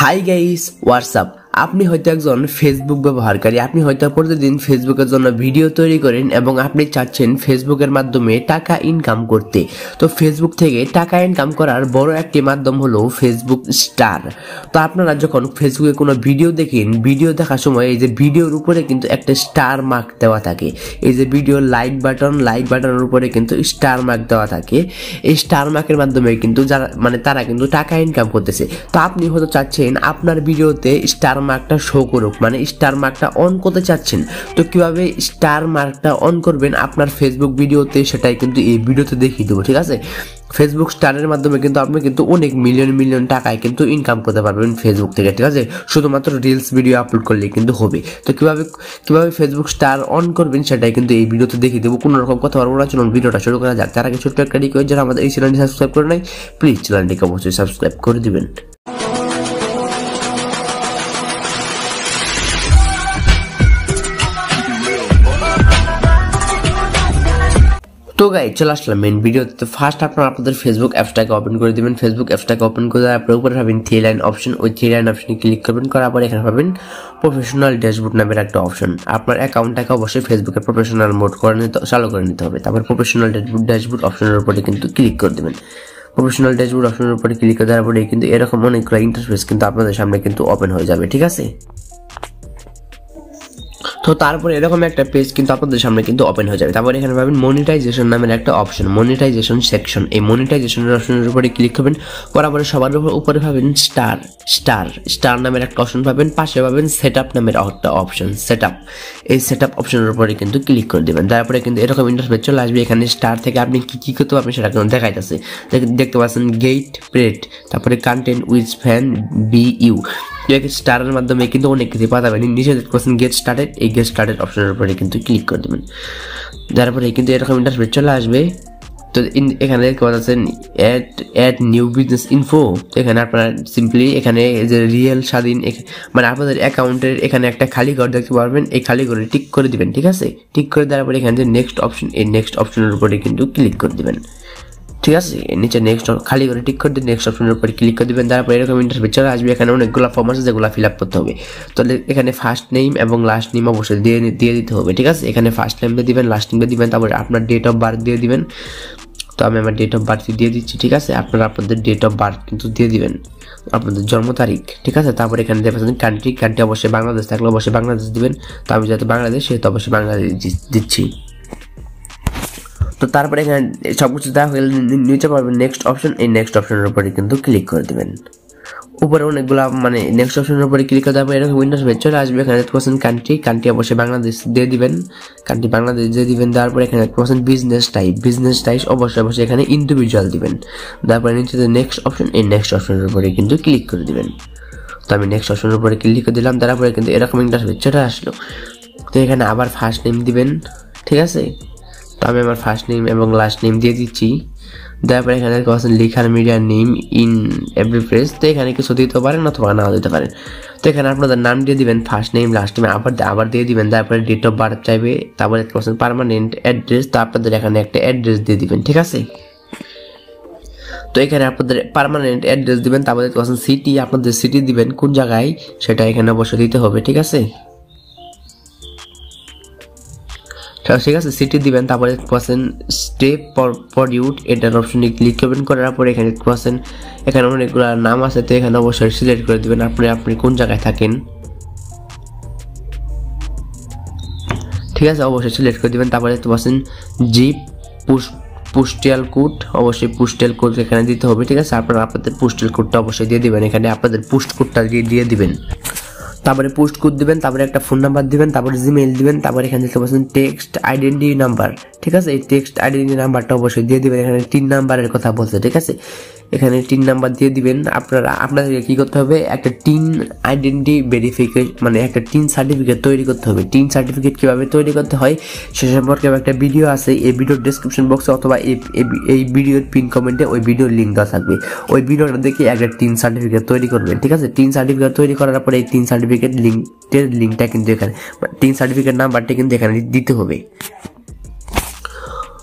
Hi guys WhatsApp. আপনি হয়তো একজন ফেসবুক ব্যবহারকারী, আপনি হয়তো প্রতিদিন ফেসবুকের জন্য ভিডিও তৈরি করেন এবং আপনি চাচ্ছেন ফেসবুকের মাধ্যমে টাকা ইনকাম করতে। তো ফেসবুক থেকে টাকা ইনকাম করার বড় একটি মাধ্যম হলো ফেসবুক স্টার। তো আপনারা যখন ফেসবুকে কোনো ভিডিও দেখেন, ভিডিও দেখার সময় এই যে ভিডিওর উপরে কিন্তু একটা স্টার মার্ক দেওয়া থাকে। এই যে ভিডিও লাইক বাটনের উপরে কিন্তু স্টার মার্ক দেওয়া থাকে। এই স্টার মার্কের মাধ্যমে কিন্তু যারা তারা কিন্তু টাকা ইনকাম করতেছে। তো আপনি হয়তো চাচ্ছেন আপনার ভিডিওতে স্টার মার্কটা শো করুক, স্টার মার্কটা অন করতে চাচ্ছেন। তো কিভাবে স্টার মার্কটা অন করবেন আপনার ফেসবুক ভিডিওতে, সেটাই কিন্তু এই ভিডিওতে দেখিয়ে দেবো। ঠিক আছে, ফেসবুক স্টারের মাধ্যমে কিন্তু আপনি কিন্তু অনেক মিলিয়ন টাকায় কিন্তু ইনকাম করতে পারবেন ফেসবুক থেকে। ঠিক আছে, শুধুমাত্র রিলস ভিডিও আপলোড করলে কিন্তু হবে। তো কিভাবে ফেসবুক স্টার অন করবেন সেটাই কিন্তু এই ভিডিওতে দেখিয়ে দেবো। কোনো রকম কথা বলবো না, চলুন ভিডিওটা শুরু করা যাক। তার আগে ছোট্ট একটা রিকোয়েস্ট, যারা আমাদের এই চ্যানেলটি সাবস্ক্রাইব করে নাই, প্লিজ চ্যানেলটিকে অবশ্যই সাবস্ক্রাইব করে দিবেন। তো গাইস চলে আসলাম মেন ভিডিওতে। ফার্স্ট আপনাদের ফেসবুক অ্যাপসটাকে ওপেন করে দিবেন। ফেসবুক অ্যাপসটাকে ওপেন করে দেওয়ার পর উপরে পাবেন থ্রি লাইন অপশন। ওই থ্রি লাইন অপশনে ক্লিক করবেন, করার পর এখানে পাবেন প্রফেশনাল ড্যাশবোর্ড নামের একটা অপশন। আপনার অ্যাকাউন্টটাকে অবশ্যই ফেসবুকে প্রফেশনাল মোড করে চালু করে নিতে হবে। তারপর প্রফেশনাল ড্যাশবোর্ড অপশনের উপরে কিন্তু ক্লিক করে দেবেন। প্রফেশনাল ড্যাশবোর্ড অপশনের উপরে ক্লিক করে দেওয়ার পরে কিন্তু এরকম অনেকগুলো ইন্টারফেস কিন্তু আপনাদের সামনে কিন্তু ওপেন হয়ে যাবে। ঠিক আছে, তো তারপরে এরকম একটা পেজ কিন্তু আপনাদের সামনে কিন্তু ওপেন হয়ে যাবে। তারপরে এখানে পাবেন মনিটাইজেশন নামের একটা অপশন, মনিটাইজেশন সেকশন। এই মনিটাইজেশনের অপশনের উপরে ক্লিক করবেন, করার পরে সবার উপরে পাবেন স্টার নামের একটা অপশন পাবেন, পাশে পাবেন সেটআপ নামের একটা অপশন, সেটআপ। এই সেটআপ অপশনের উপরে কিন্তু ক্লিক করে দিবেন। তারপরে কিন্তু এরকম ইন্টারফেস চলে আসবে। এখানে স্টার থেকে আপনি কি করতে পারবেন সেটা কিন্তু দেখাইতেছে। দেখতে পাচ্ছেন গেট প্রেট, তারপরে কন্টেন্ট উইথ ফ্যান বিইউ। স্টারের মাধ্যমে কিন্তু অনেক কিছু পাঠাবেন। নিচে দেখতে পাচ্ছেন গেট স্টার্টেড, এই গেট স্টার্টেড অপশনের উপরে কিন্তু ক্লিক করে দেবেন। তারপরে কিন্তু এরকম ইন্টারফেস চলে আসবে। তো এখানে দেখতে পাচ্ছেন অ্যাড নিউ বিজনেস ইনফো। তো এখানে আপনারা সিম্পলি এখানে যে রিয়েল স্বাধীন আপনাদের অ্যাকাউন্টের এখানে একটা খালি ঘর দেখতে পারবেন। এই খালি ঘরে টিক করে দিবেন। ঠিক আছে, টিক করে দেওয়ার পরে এখানে যে নেক্সট অপশন, এই নেক্সট অপশনের উপরে কিন্তু ক্লিক করে দিবেন। ঠিক আছে, নিচে নেক্সট খালি করে টিক করে দিয়ে নেক্সট অপশনের উপরে ক্লিক করে দিবেন। তারপরে এরকম ইন্টারফেস চলে আসবে। এখানে অনেকগুলো ফর্ম আছে যেগুলো ফিল আপ করতে হবে। তাহলে এখানে ফার্স্ট নেম এবং লাস্ট নেম অবশ্যই দিয়ে দিতে হবে। ঠিক আছে, এখানে ফার্স্ট নেম দিয়ে দিবেন, লাস্ট নেম দিয়ে দিবেন, তারপরে আপনার ডেট অফ বার্থ দিয়ে দিবেন। তো আমি আমার ডেট অফ বার্থ দিয়ে দিচ্ছি। ঠিক আছে, আপনারা আপনাদের ডেট অফ বার্থ কিন্তু দিয়ে দিবেন, আপনাদের জন্ম তারিখ। ঠিক আছে, তারপরে এখানে দেখবেন কান্ট্রি অবশ্যই বাংলাদেশ থাকলে অবশ্যই বাংলাদেশ দিবেন। তো আমি যেহেতু বাংলাদেশ, সেহেতু অবশ্যই বাংলাদেশ দিচ্ছি। তো তারপরে এখানে সবকিছু দেওয়া হয়ে নিচে পাবেন নেক্সট অপশন। এই নেক্সট অপশনের উপরে কিন্তু ক্লিক করে দিবেন। উপরে অনেকগুলা নেক্সট অপশনের উপরে ক্লিক করে দেওয়ার পর এরকম উইন্ডোজ চলে আসবে। এখানে দেখতে পাচ্ছেন কান্ট্রি অবশ্যই বাংলাদেশ দিয়ে দিবেন, কান্ট্রি বাংলাদেশ দিয়ে দিবেন। তারপর এখানে দেখতে পাচ্ছেন বিজনেস টাইপ অবশ্যই এখানে ইন্ডিভিজুয়াল দিবেন। তারপরে নিচে যে নেক্সট অপশন, এই নেক্সট অপশনের উপরে কিন্তু ক্লিক করে দিবেন। তো আমি নেক্সট অপশনের উপরে ক্লিক করে দিলাম। তারপরে কিন্তু এরকম ইন্টারফেস চলে আসলো। তো এখানে আবার ফার্স্ট নেম দিবেন। ঠিক আছে, তো আমি আমার ফার্স্ট নেম এবং লাস্ট নেম দিয়ে দিচ্ছি। তারপরে এখানে লিখার media name in every place. তো এখানে কিছু দিতে পারেন অথবা নাও দিতে পারেন। তো এখানে আপনাদের নাম দিয়ে দিবেন, ফার্স্ট নেম লাস্ট নেম আবার দিয়ে দিবেন। তারপরে ডেট অফ বার্থ চাইবে, তারপরে পার্মানেন্ট অ্যাড্রেস। তো আপনাদের এখানে একটা অ্যাড্রেস দিয়ে দিবেন। ঠিক আছে, তো এখানে আপনাদের পার্মানেন্ট অ্যাড্রেস দিবেন। তারপরে সিটি, আপনাদের সিটি দিবেন কোন জায়গায় সেটা এখানে অবশ্যই দিতে হবে। ঠিক আছে, ঠিক আছে, সিটি দিবেন। তারপরে স্টেপ প্রডিউট, এটার অপশনে ক্লিক করবেন। করার পরে এখানে এখানে অনেকগুলো নাম আছে। তো এখানে অবশ্যই সিলেক্ট করে দিবেন আপনি কোন জায়গায় থাকেন। ঠিক আছে, অবশ্যই সিলেক্ট করে দিবেন। তারপরে জিপ পোস্টাল কোড, অবশ্যই পোস্টাল কোড এখানে দিতে হবে। ঠিক আছে, আপনাদের পোস্টাল কোডটা অবশ্যই দিয়ে দিবেন। এখানে আপনাদের পোস্ট কোডটা দিয়ে দিবেন। তারপরে পোস্ট কোড দিবেন, তারপরে একটা ফোন নাম্বার দিবেন, তারপরে জিমেইল দিবেন। তারপরে এখানে দেখতে পাচ্ছেন টেক্সট আইডেন্টিটি নাম্বার। ঠিক আছে, এই টেক্সট আইডেন্টিটি নাম্বারটা অবশ্যই দিয়ে দিবেন। এখানে 3 নাম্বারের কথা বলছে। ঠিক আছে, এখানে 3 নাম্বার দিয়ে দিবেন। আপনাদেরকে কি করতে হবে, একটা 3 আইডেন্টিটি ভেরিফিকেশন একটা 3 সার্টিফিকেট তৈরি করতে হবে। 3 সার্টিফিকেট কিভাবে তৈরি করতে হয় সে সম্পর্কে একটা ভিডিও আছে। এই ভিডিওর ডেসক্রিপশন বক্সে অথবা এই ভিডিওর পিন কমেন্টে ওই ভিডিওর লিঙ্ক দেওয়া থাকবে। ওই ভিডিওটা দেখে একটা 3 সার্টিফিকেট তৈরি করবেন। ঠিক আছে, 3 সার্টিফিকেট তৈরি করার পরে এই 3 সার্টিফিকেট লিঙ্কটা কিন্তু এখানে 3 সার্টিফিকেট নাম্বারটা কিন্তু এখানে দিতে হবে।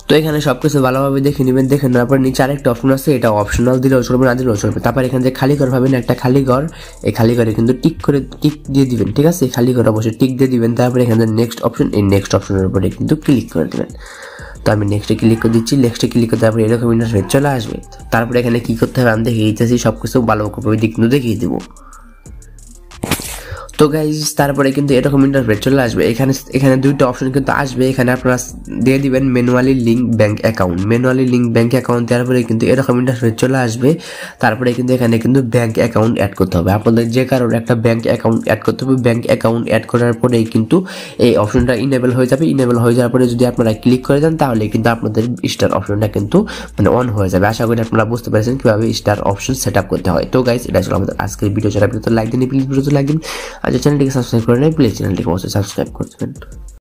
তো এখানে সবকিছু ভালোভাবে দেখে নেবেন, দেখে নেওয়ার পর নিচে আরেকটা অপশন আছে, এটা অপশনাল দিলেও চলবে, না দিলেও চলবে। তারপর এখানে যে খালি ঘর পাবেন একটা খালি ঘর, এই খালি ঘরে কিন্তু টিক দিয়ে দিবেন, ঠিক আছে? এই খালি ঘর অবশ্যই টিক দিয়ে দিবেন। তারপরে এখানে নেক্সট অপশন, এই নেক্সট অপশনের উপরে কিন্তু ক্লিক করে দেবেন। তো আমি নেক্সটে ক্লিক করে দিচ্ছি, নেক্সটে ক্লিক করে তারপরে এরকম ইন্টারফেস চলে আসবে। তারপরে এখানে কি করতে হবে আমি দেখিয়ে দিতেছি, সবকিছু ভালোভাবে কিন্তু দেখিয়ে দেবো। তো গাইজ তারপরে কিন্তু এরকম ইন্টারফেস চলে আসবে। এখানে দুইটা অপশন কিন্তু আসবে, এখানে আপনারা দিয়ে দিবেন manually link bank account. Manually link bank account দেওয়ার পরে কিন্তু এরকম ইন্টারফেস চলে আসবে। তারপরে কিন্তু এখানে কিন্তু ব্যাংক অ্যাকাউন্ট অ্যাড করতে হবে, আপনাদের যে কারোর একটা ব্যাংক অ্যাকাউন্ট অ্যাড করতে হবে। ব্যাংক অ্যাকাউন্ট অ্যাড করার পরেই কিন্তু এই অপশনটা ইনেবল হয়ে যাবে। ইনেবল হয়ে যাওয়ার পরে যদি আপনারা ক্লিক করে দেন তাহলে কিন্তু আপনাদের স্টার অপশনটা কিন্তু মানে অন হয়ে যাবে। আশা করি আপনারা বুঝতে পেরেছেন কিভাবে স্টার অপশন সেট আপ করতে হয়। তো গাইজ এটা ছিল আমাদের আজকের ভিডিও। যারা ভিডিওতে লাইক দিন, প্লিজ ভিডিওতে লাইক দিন। আর চ্যানেলটিকে সাবস্ক্রাইব করে নেন, প্লিজ চ্যানেলটিকে অবশ্যই সাবস্ক্রাইব করবেন।